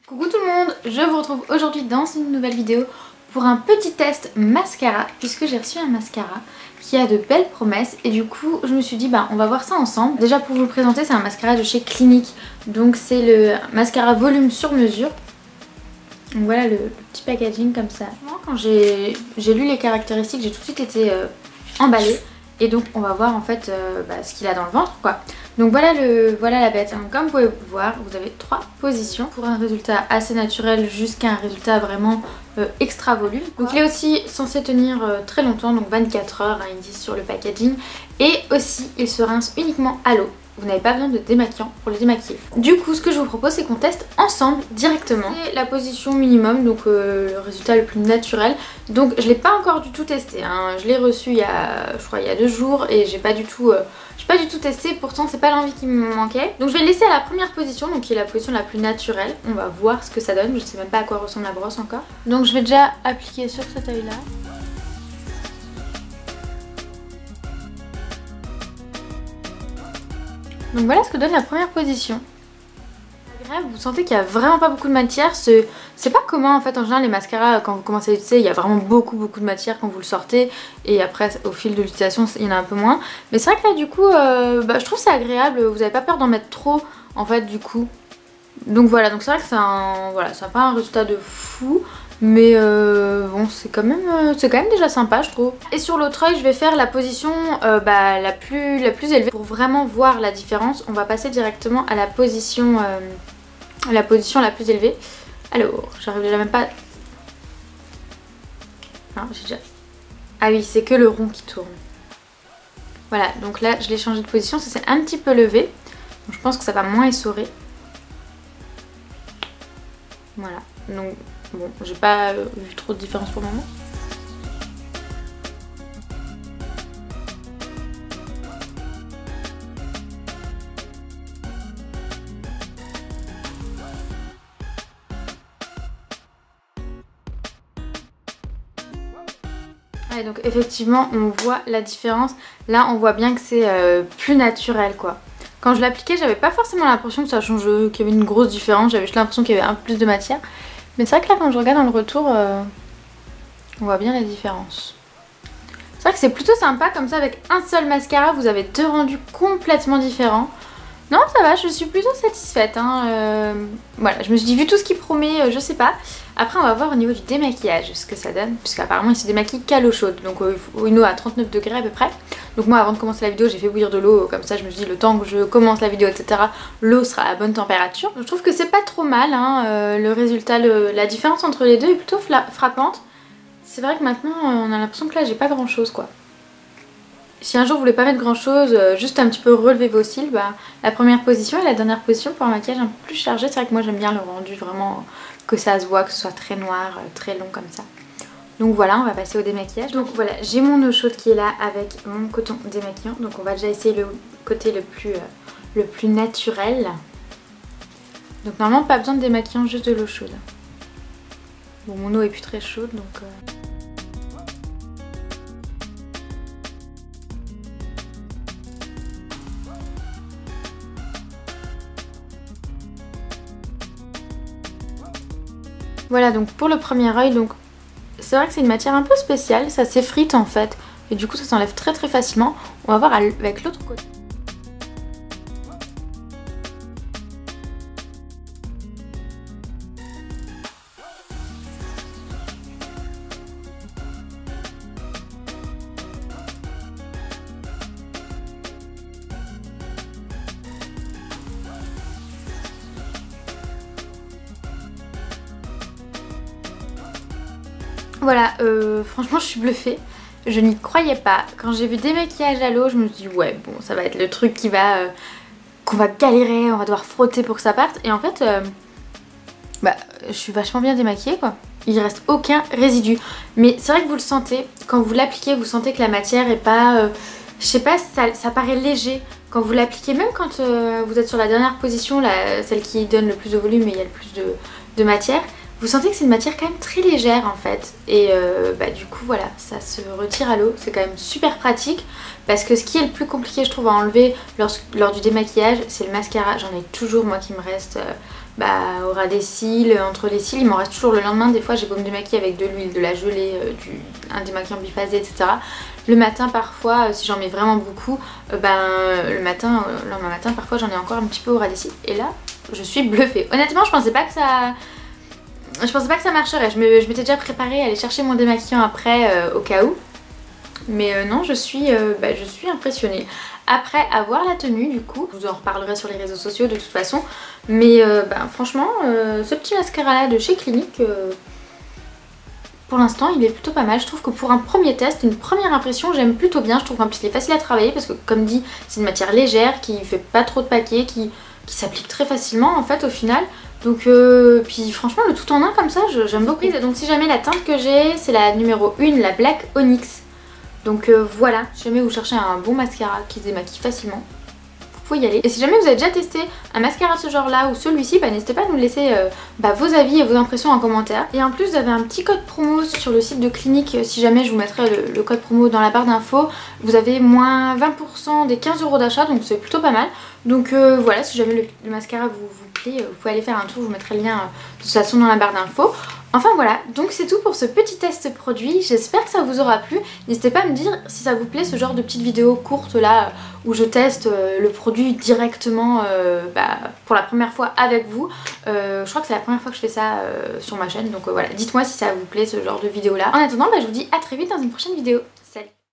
Coucou tout le monde, je vous retrouve aujourd'hui dans une nouvelle vidéo pour un petit test mascara puisque j'ai reçu un mascara qui a de belles promesses et du coup je me suis dit on va voir ça ensemble. Déjà pour vous le présenter, c'est un mascara de chez Clinique, donc c'est le mascara volume sur mesure. Donc voilà le petit packaging comme ça. Quand j'ai lu les caractéristiques, j'ai tout de suite été emballée et donc on va voir en fait ce qu'il a dans le ventre quoi. Donc voilà la bête. Donc, comme vous pouvez voir, vous avez 3 positions pour un résultat assez naturel jusqu'à un résultat vraiment extra volume. Donc il est aussi censé tenir très longtemps, donc 24 heures, ils disent sur le packaging. Et aussi il se rince uniquement à l'eau. Vous n'avez pas besoin de démaquillant pour le démaquiller. Du coup ce que je vous propose c'est qu'on teste ensemble directement. C'est la position minimum, donc le résultat le plus naturel. Donc je l'ai pas encore du tout testé, hein. Je l'ai reçu il y a, je crois, il y a 2 jours et j'ai pas du tout testé, pourtant c'est pas l'envie qui me manquait. Donc je vais le laisser à la première position, donc qui est la position la plus naturelle. On va voir ce que ça donne, je sais même pas à quoi ressemble la brosse encore. Donc je vais déjà appliquer sur cet œil là. Donc voilà ce que donne la première position. Vous sentez qu'il n'y a vraiment pas beaucoup de matière, c'est pas commun en fait. En général les mascaras quand vous commencez à l'utiliser il y a vraiment beaucoup de matière quand vous le sortez et après au fil de l'utilisation il y en a un peu moins. Mais c'est vrai que là du coup je trouve c'est agréable, vous n'avez pas peur d'en mettre trop en fait du coup. Donc voilà, donc c'est vrai que ça n'a pas un résultat de fou. Mais bon c'est quand même déjà sympa je trouve. Et sur l'autre œil je vais faire la position la plus élevée. Pour vraiment voir la différence on va passer directement à la position la plus élevée. Alors j'arrive déjà même pas... Non, j'ai déjà... Ah oui c'est que le rond qui tourne. Voilà donc là je l'ai changé de position, ça s'est un petit peu levé. Donc je pense que ça va moins essorer. Voilà donc... Bon, j'ai pas vu trop de différence pour le moment. Ouais, donc effectivement on voit la différence. Là on voit bien que c'est plus naturel quoi. Quand je l'appliquais j'avais pas forcément l'impression que ça changeait, qu'il y avait une grosse différence. J'avais juste l'impression qu'il y avait un peu plus de matière. Mais c'est vrai que là quand je regarde dans le retour, on voit bien la différence. C'est vrai que c'est plutôt sympa comme ça, avec un seul mascara vous avez 2 rendus complètement différents. Non ça va, je suis plutôt satisfaite hein. Voilà, je me suis dit vu tout ce qu'il promet, je sais pas. Après on va voir au niveau du démaquillage ce que ça donne, puisqu'apparemment il se démaquille qu'à l'eau chaude, donc une eau à 39 degrés à peu près. Donc moi avant de commencer la vidéo j'ai fait bouillir de l'eau, comme ça je me suis dit le temps que je commence la vidéo etc. l'eau sera à bonne température. Donc je trouve que c'est pas trop mal hein. Le résultat, la différence entre les deux est plutôt frappante. C'est vrai que maintenant on a l'impression que là j'ai pas grand chose quoi. Si un jour vous voulez pas mettre grand chose, juste un petit peu relever vos cils, la première position et la dernière position pour un maquillage un peu plus chargé. C'est vrai que moi j'aime bien le rendu vraiment que ça se voit, que ce soit très noir, très long comme ça. Donc voilà, on va passer au démaquillage. Donc voilà, j'ai mon eau chaude qui est là avec mon coton démaquillant. Donc on va déjà essayer le côté le plus naturel. Donc normalement pas besoin de démaquillant, juste de l'eau chaude. Bon mon eau est plus très chaude donc... Voilà donc pour le premier œil, donc c'est vrai que c'est une matière un peu spéciale, ça s'effrite en fait et du coup ça s'enlève très facilement. On va voir avec l'autre côté. Voilà, franchement je suis bluffée, je n'y croyais pas. Quand j'ai vu démaquillage à l'eau, je me suis dit ouais bon ça va être le truc qui va qu'on va galérer, on va devoir frotter pour que ça parte. Et en fait, je suis vachement bien démaquillée quoi. Il reste aucun résidu. Mais c'est vrai que vous le sentez, quand vous l'appliquez, vous sentez que la matière est pas... je sais pas, ça paraît léger. Quand vous l'appliquez, même quand vous êtes sur la dernière position, celle qui donne le plus de volume et il y a le plus de matière, vous sentez que c'est une matière quand même très légère en fait. Et du coup voilà, ça se retire à l'eau, c'est quand même super pratique. Parce que ce qui est le plus compliqué je trouve à enlever lors du démaquillage, c'est le mascara. J'en ai toujours moi qui me reste au ras des cils, entre les cils. Il m'en reste toujours le lendemain. Des fois j'ai beau me démaquiller avec de l'huile, de la gelée, un démaquillant biphasé, etc. Le matin parfois, si j'en mets vraiment beaucoup, le lendemain matin parfois j'en ai encore un petit peu au ras des cils. Et là je suis bluffée. Honnêtement je pensais pas que ça marcherait. Je m'étais déjà préparée à aller chercher mon démaquillant après au cas où. Mais non, je suis impressionnée. Après avoir la tenue du coup, je vous en reparlerai sur les réseaux sociaux de toute façon. Mais franchement, ce petit mascara là de chez Clinique, pour l'instant il est plutôt pas mal. Je trouve que pour un premier test, une première impression, j'aime plutôt bien. Je trouve qu'en plus il est facile à travailler parce que comme dit, c'est une matière légère qui fait pas trop de paquets, qui s'applique très facilement en fait au final. Donc puis franchement le tout en un comme ça, j'aime beaucoup. Et donc si jamais la teinte que j'ai, c'est la numéro 1, la Black Onyx. Donc voilà, si jamais vous cherchez un bon mascara qui se démaquille facilement, faut y aller. Et si jamais vous avez déjà testé un mascara de ce genre là ou celui-ci, n'hésitez pas à nous laisser vos avis et vos impressions en commentaire. Et en plus vous avez un petit code promo sur le site de Clinique, si jamais je vous mettrai le code promo dans la barre d'infos. Vous avez moins 20% des 15 € d'achat, donc c'est plutôt pas mal. Donc voilà, si jamais le mascara vous plaît, vous pouvez aller faire un tour, je vous mettrai le lien de toute façon dans la barre d'infos. Enfin voilà, donc c'est tout pour ce petit test produit, j'espère que ça vous aura plu. N'hésitez pas à me dire si ça vous plaît ce genre de petites vidéos courtes là où je teste le produit directement pour la première fois avec vous. Je crois que c'est la première fois que je fais ça sur ma chaîne, donc voilà, dites-moi si ça vous plaît ce genre de vidéo là. En attendant, je vous dis à très vite dans une prochaine vidéo.